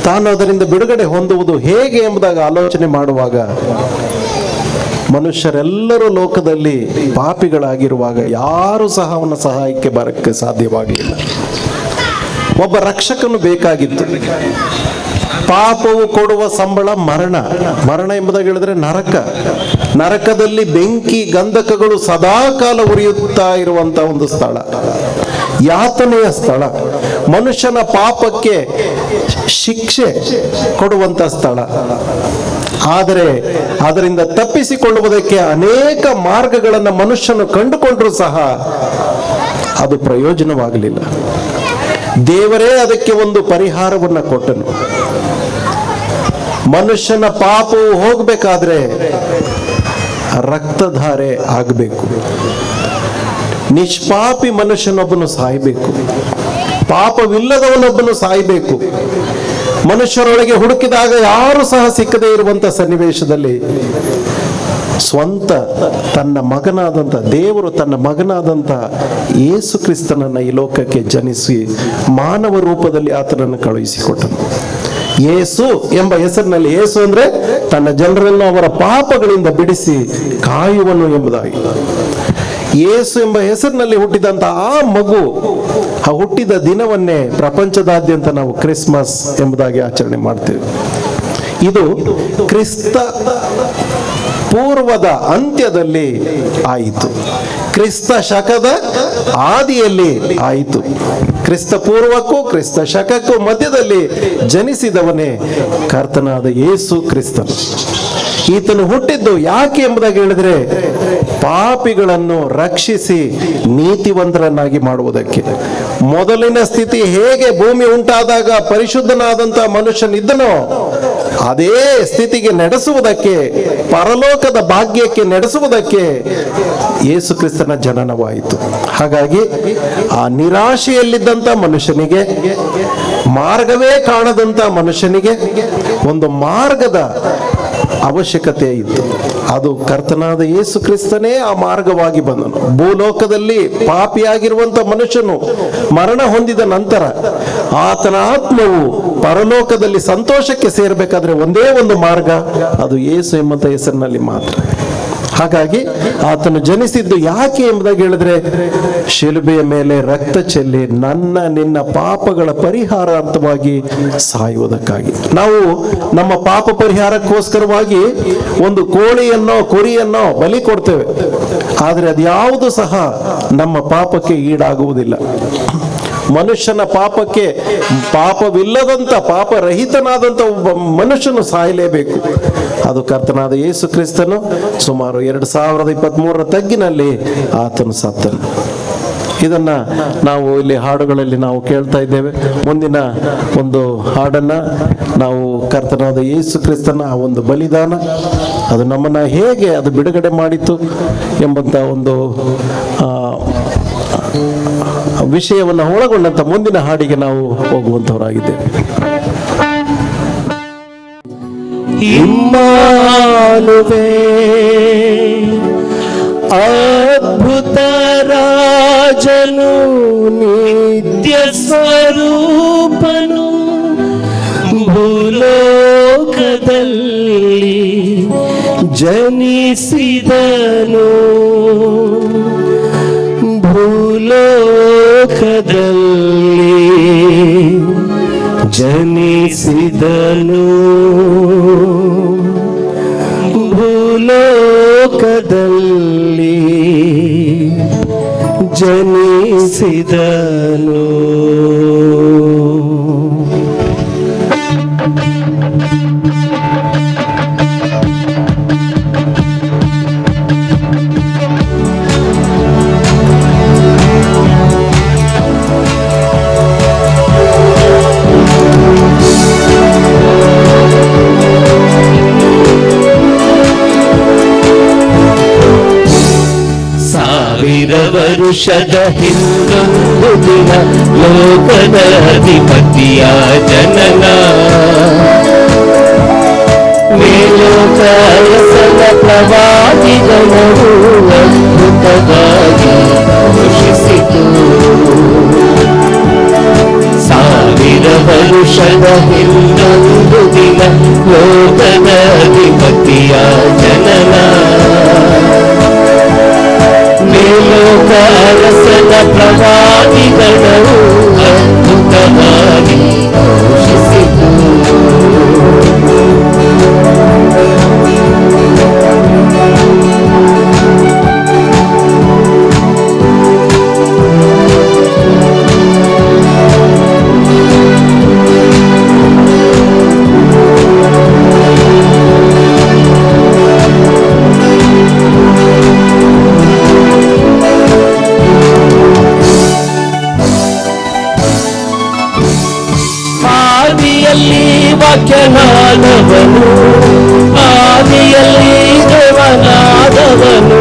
ತಾನು ಅದರಿಂದ ಬಿಡುಗಡೆ ಹೊಂದುವುದು ಹೇಗೆ ಎಂಬುದಾಗಿ ಆಲೋಚನೆ ಮಾಡುವಾಗ, ಮನುಷ್ಯರೆಲ್ಲರೂ ಲೋಕದಲ್ಲಿ ಪಾಪಿಗಳಾಗಿರುವಾಗ ಯಾರೂ ಸಹ ಅವನ ಸಹಾಯಕ್ಕೆ ಬರಕ್ಕೆ ಸಾಧ್ಯವಾಗಲಿಲ್ಲ. ಒಬ್ಬ ರಕ್ಷಕನು ಬೇಕಾಗಿತ್ತು. ಪಾಪವು ಕೊಡುವ ಸಂಬಳ ಮರಣ. ಮರಣ ಎಂಬುದಾಗಿ ಹೇಳಿದ್ರೆ ನರಕ. ನರಕದಲ್ಲಿ ಬೆಂಕಿ ಗಂಧಕಗಳು ಸದಾಕಾಲ ಉರಿಯುತ್ತಾ ಇರುವಂತ ಒಂದು ಸ್ಥಳ, ಯಾತನೆಯ ಸ್ಥಳ, ಮನುಷ್ಯನ ಪಾಪಕ್ಕೆ ಶಿಕ್ಷೆ ಕೊಡುವಂತ ಸ್ಥಳ. ಆದರೆ ಅದರಿಂದ ತಪ್ಪಿಸಿಕೊಳ್ಳುವುದಕ್ಕೆ ಅನೇಕ ಮಾರ್ಗಗಳನ್ನು ಮನುಷ್ಯನು ಕಂಡುಕೊಂಡರೂ ಸಹ ಅದು ಪ್ರಯೋಜನವಾಗಲಿಲ್ಲ. ದೇವರೇ ಅದಕ್ಕೆ ಒಂದು ಪರಿಹಾರವನ್ನು ಕೊಟ್ಟನು. ಮನುಷ್ಯನ ಪಾಪವು ಹೋಗಬೇಕಾದ್ರೆ ರಕ್ತಧಾರೆ ಆಗಬೇಕು. ನಿಷ್ಪಾಪಿ ಮನುಷ್ಯನೊಬ್ಬನು ಸಾಯಬೇಕು, ಪಾಪವಿಲ್ಲದವನೊಬ್ಬನು ಸಾಯಬೇಕು. ಮನುಷ್ಯರೊಳಗೆ ಹುಡುಕಿದಾಗ ಯಾರು ಸಹ ಸಿಕ್ಕದೇ ಇರುವಂತ ಸನ್ನಿವೇಶದಲ್ಲಿ ಸ್ವಂತ ತನ್ನ ಮಗನಾದಂಥ ದೇವರು ತನ್ನ ಮಗನಾದಂಥ ಯೇಸು ಕ್ರಿಸ್ತನನ್ನು ಈ ಲೋಕಕ್ಕೆ ಜನಿಸಿ ಮಾನವ ರೂಪದಲ್ಲಿ ಆತನನ್ನು ಕಳುಹಿಸಿಕೊಟ್ಟನು. ಯೇಸು ಎಂಬ ಹೆಸರಿನಲ್ಲಿ, ಯೇಸು ಅಂದ್ರೆ ತನ್ನ ಜನರನ್ನು ಅವರ ಪಾಪಗಳಿಂದ ಬಿಡಿಸಿ ಕಾಯುವನು ಎಂಬುದಾಗಿ. ಯೇಸು ಎಂಬ ಹೆಸರಿನಲ್ಲಿ ಹುಟ್ಟಿದಂತ ಆ ಮಗು, ಆ ಹುಟ್ಟಿದ ದಿನವನ್ನೇ ಪ್ರಪಂಚದಾದ್ಯಂತ ನಾವು ಕ್ರಿಸ್ಮಸ್ ಎಂಬುದಾಗಿ ಆಚರಣೆ ಮಾಡ್ತೇವೆ. ಇದು ಕ್ರಿಸ್ತ ಪೂರ್ವದ ಅಂತ್ಯದಲ್ಲಿ ಆಯಿತು, ಕ್ರಿಸ್ತ ಶಕದ ಆದಿಯಲ್ಲಿ ಆಯಿತು. ಕ್ರಿಸ್ತ ಪೂರ್ವಕ್ಕೂ ಕ್ರಿಸ್ತ ಶಕಕ್ಕೂ ಮಧ್ಯದಲ್ಲಿ ಜನಿಸಿದವನೇ ಕರ್ತನಾದ ಯೇಸು ಕ್ರಿಸ್ತನು. ಈತನು ಹುಟ್ಟಿದ್ದು ಯಾಕೆ ಎಂಬುದಾಗಿ ಹೇಳಿದ್ರೆ, ಪಾಪಿಗಳನ್ನು ರಕ್ಷಿಸಿ ನೀತಿವಂತರನ್ನಾಗಿ ಮಾಡುವುದಕ್ಕೆ. ಮೊದಲಿನ ಸ್ಥಿತಿ ಹೇಗೆ ಭೂಮಿ ಉಂಟಾದಾಗ ಪರಿಶುದ್ಧನಾದಂಥ ಮನುಷ್ಯನಿದ್ದನೋ ಅದೇ ಸ್ಥಿತಿಗೆ ನಡೆಸುವುದಕ್ಕೆ, ಪರಲೋಕದ ಭಾಗ್ಯಕ್ಕೆ ನಡೆಸುವುದಕ್ಕೆ ಯೇಸು ಕ್ರಿಸ್ತನ ಜನನವಾಯಿತು. ಹಾಗಾಗಿ ಆ ನಿರಾಶೆಯಲ್ಲಿದ್ದಂಥ ಮನುಷ್ಯನಿಗೆ, ಮಾರ್ಗವೇ ಕಾಣದಂಥ ಮನುಷ್ಯನಿಗೆ ಒಂದು ಮಾರ್ಗದ ಅವಶ್ಯಕತೆ ಇತ್ತು. ಅದು ಕರ್ತನಾದ ಯೇಸು ಕ್ರಿಸ್ತನೇ ಆ ಮಾರ್ಗವಾಗಿ ಬಂದನು. ಭೂಲೋಕದಲ್ಲಿ ಪಾಪಿಯಾಗಿರುವಂತ ಮನುಷ್ಯನು ಮರಣ ಹೊಂದಿದ ನಂತರ ಆತನ ಆತ್ಮವು ಪರಲೋಕದಲ್ಲಿ ಸಂತೋಷಕ್ಕೆ ಸೇರಬೇಕಾದ್ರೆ ಒಂದೇ ಒಂದು ಮಾರ್ಗ, ಅದು ಯೇಸು ಎಂಬಂತ ಹೆಸರಿನಲ್ಲಿ ಮಾತ್ರ. ಹಾಗಾಗಿ ಆತನು ಜನಿಸಿದ್ದು ಯಾಕೆ ಎಂಬುದಾಗಿ ಹೇಳಿದ್ರೆ, ಶಿಲುಬೆಯ ಮೇಲೆ ರಕ್ತ ಚೆಲ್ಲಿ ನನ್ನ ನಿನ್ನ ಪಾಪಗಳ ಪರಿಹಾರಾರ್ಥವಾಗಿ ಸಾಯುವುದಕ್ಕಾಗಿ. ನಾವು ನಮ್ಮ ಪಾಪ ಪರಿಹಾರಕ್ಕೋಸ್ಕರವಾಗಿ ಒಂದು ಕೋಳಿಯನ್ನೋ ಕುರಿಯನ್ನೋ ಬಲಿ ಕೊಡ್ತೇವೆ, ಆದರೆ ಅದ್ಯಾವುದು ಸಹ ನಮ್ಮ ಪಾಪಕ್ಕೆ ಈಡಾಗುವುದಿಲ್ಲ. ಮನುಷ್ಯನ ಪಾಪಕ್ಕೆ, ಪಾಪವಿಲ್ಲದಂತ ಪಾಪರಹಿತನಾದಂಥ ಒಬ್ಬ ಮನುಷ್ಯನು ಸಾಯಲೇಬೇಕು. ಅದು ಕರ್ತನಾದ ಯೇಸು ಕ್ರಿಸ್ತನು ಸುಮಾರು 2023 ತಗ್ಗಿನಲ್ಲಿ ಆತನು ಸತ್ತನು. ಇದನ್ನ ನಾವು ಇಲ್ಲಿ ಹಾಡುಗಳಲ್ಲಿ ನಾವು ಕೇಳ್ತಾ ಇದ್ದೇವೆ. ಮುಂದಿನ ಒಂದು ಹಾಡನ್ನ ನಾವು ಕರ್ತನಾದ ಯೇಸು ಕ್ರಿಸ್ತನ ಆ ಒಂದು ಬಲಿದಾನ, ಅದು ನಮ್ಮನ್ನ ಹೇಗೆ ಅದು ಬಿಡುಗಡೆ ಮಾಡಿತು ಎಂಬಂತ ಒಂದು ವಿಷಯವನ್ನು ಒಳಗೊಂಡಂತ ಮುಂದಿನ ಹಾಡಿಗೆ ನಾವು ಹೋಗುವಂತವರಾಗಿದ್ದೇವೆ. ಇಮ್ಮಾನುವೇ ಅದ್ಭುತ ರಾಜನು, ನಿತ್ಯ ಸ್ವರೂಪನು, ಭೂಲೋಕದಲ್ಲಿ ಜನಿಸಿದನು, ಭೂಲೋಕದಲ್ಲಿ ಜನಿಸಿದನು, ಭೂಲೋಕದಲ್ಲಿ ಜನಿಸಿದನು. ವರುಷದ ಹಿಂದೊಂದು ದಿನ ಲೋಕದ ಅಧಿಪತಿಯ ಜನನ, ಮೇಲೋಕಾಯಸನ ಪ್ರವಾದಿಗಳು ಅದ್ಭುತವಾಗಿ ಘೋಷಿಸಿತು. 1000 ವರುಷದ ಇನ್ನೊಂದು ದಿನ ಲೋಕದ ಅಧಿಪತಿಯ ಜನನ. ಮೇಲೋಕ ಅರಸನ ಪ್ರವಾದಿಗಳು ಅದ್ಭುತವಾಗಿ ಘೋಷಿಸಿತು. ಆದಿಯಲ್ಲಿ ವಾಕ್ಯನಾದವನು, ಆದಿಯಲ್ಲಿ ದೇವನಾದವನು,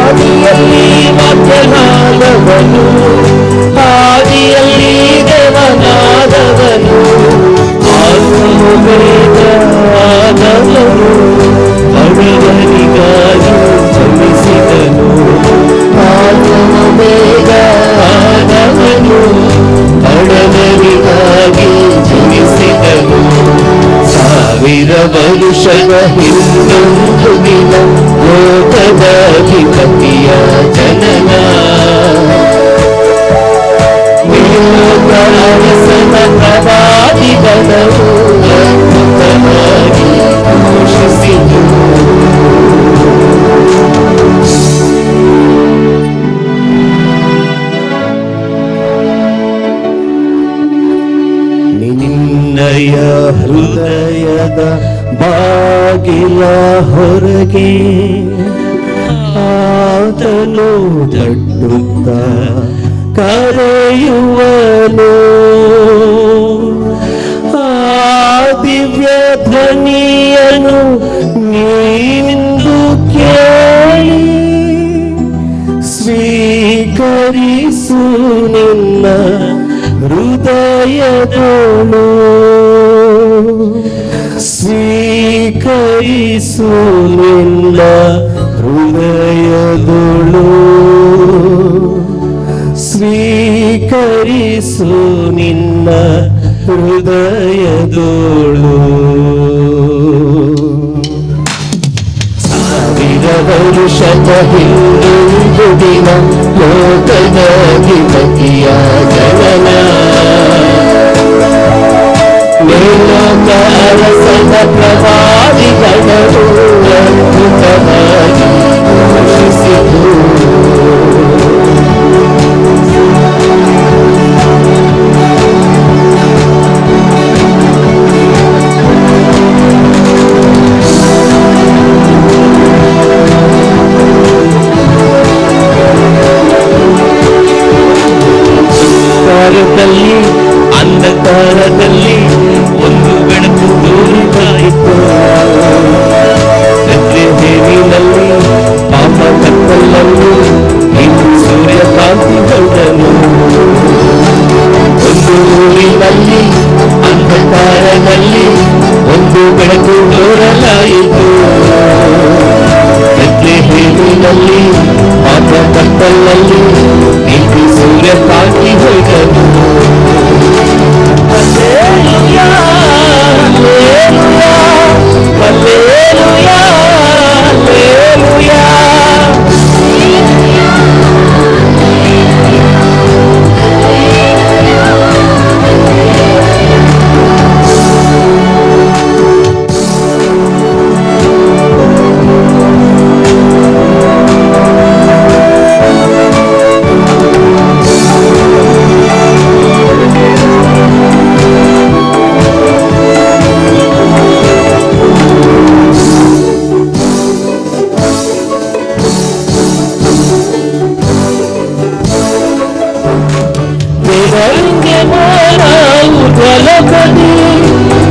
ಆದಿಯಲ್ಲಿ ವಾಕ್ಯನಾದವನು, ಆದಿಯಲ್ಲಿ ದೇವನಾದವನು, ಆದವನು ಬಡವರಿಗಾಗಿ ಜನಿಸಿದನು. ಆದವನು ಬಡವರಿಗಾಗಿ ಜನಿಸಿದನು. 1000 ವರುಷದ ಇನ್ನೊಂದು ದಿನ ಲೋಕದ ಅಧಿಪತಿಯ ಜನನ. ಮೇಲೋಕ ಅರಸನ ಪ್ರವಾದಿಗಳು ಅದ್ಭುತವಾಗಿ ಘೋಷಿಸಿತು. ನಿನ್ನಯ ಹೃದಯದ ಬಾಗಿಲ ಹೊರಗೆ ಆತನು ತಟ್ಟುತ್ತ ಕರೆಯುವನು. ಆ ದಿವ್ಯ ಧ್ವನಿಯನು ನೀನಿಂದು ಕೇಳಿ ಸ್ವೀಕರಿಸು ನಿನ್ನ ಹೃದಯದೋಳು, ಸ್ವೀಕರಿಸು ನಿನ್ನ ಹೃದಯದೋಳು, ಸ್ವೀಕರಿಸು ನಿನ್ನ ಹೃದಯದೋಳು. 1000 ವರುಷದ ಇನ್ನೊಂದು ದಿನ ಲೋಕದ ಅಧಿಪತಿಯ ಜನನ. ಮೇಲೋಕ ಅರಸನ ಪ್ರವಾದಿಗಳು ಅದ್ಭುತವಾಗಿ ಘೋಷಿಸಿತು. ಅಂಧಕಾರದಲ್ಲಿ ಒಂದು ಬೆಳಕು ತೋರಿದಾಯಿತು. ಬೆತ್ಲೆಹೇಮಿನಲ್ಲಿ ಪಾಪ ಕತ್ತಲನ್ನು ಇಂದು ಸೂರ್ಯಕಾಂತಿ ಬಂದನು. ಒಂದು ಊರಿನಲ್ಲಿ ಅಂಧಕಾರದಲ್ಲಿ ಒಂದು ಬೆಳಕು ತೋರಲಾಯಿತು. ಬೆತ್ಲೆಹೇಮಿನಲ್ಲಿ ಪಾಪ ಕತ್ತಲಲ್ಲಿ ಇಂದು ಸೂರ್ಯಕಾಂತಿ ಹೋದನು.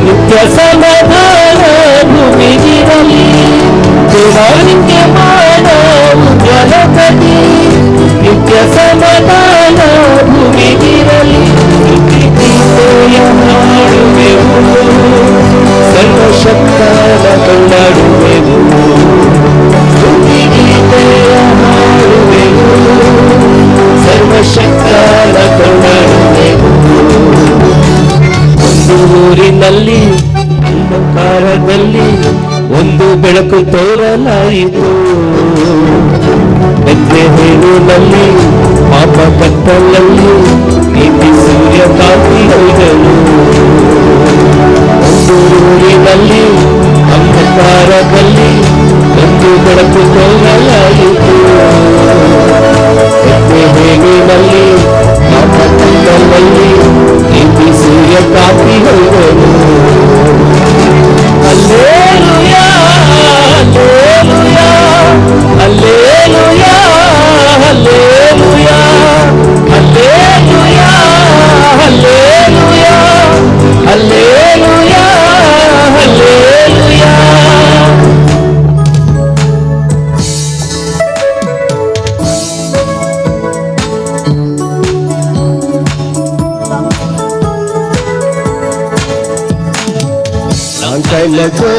ನಿತ್ಯ ಸಮಾಧಾನ ಭೂಮಿಗಿರಲಿ. ದೇವರಿಗೆ ಮಾಡವು ಜಲಕದಿ ನಿತ್ಯ ಸಮಾಧಾನ ಭೂಮಿಗಿರಲಿ. ಸ್ತುತಿಗೀತೆಯ ಹಾಡುವೆವು, ಸರ್ವಶಕ್ತನ ಕೊಂಡಾಡುವೆವು. ಸ್ತುತಿಗೀತೆಯ ಹಾಡುವೆವು, ಸರ್ವಶಕ್ತನ ಕೊಂಡಾಡುವೆವು. ಒಂದು ಊರಿನಲ್ಲಿ ಅಂಧಕಾರದಲ್ಲಿ ಒಂದು ಬೆಳಕು ತೋರಲಾಯಿತು. ಬೆತ್ಲೆಹೇಮಿನಲ್ಲಿ ಪಾಪ ಕತ್ತಲಲ್ಲಿ ನೀತಿ ಸೂರ್ಯ ಕಾಂತಿ ಹೊಯ್ದನು. ಒಂದು ಊರಿನಲ್ಲಿ ಅಂಧಕಾರದಲ್ಲಿ ಒಂದು ಬೆಳಕು ತೋರಲಾಯಿತು. ಬೆತ್ಲೆಹೇಮಿನಲ್ಲಿ ಪಾಪ ಕತ್ತಲಲ್ಲಿ ನೀತಿ ಸೂರ್ಯ ಕಾಂತಿ ಹೊಯ್ದನು. Hallelujah hallelujah hallelujah hallelujah hallelujah hallelujah hallelujah hallelujah. Long time ago,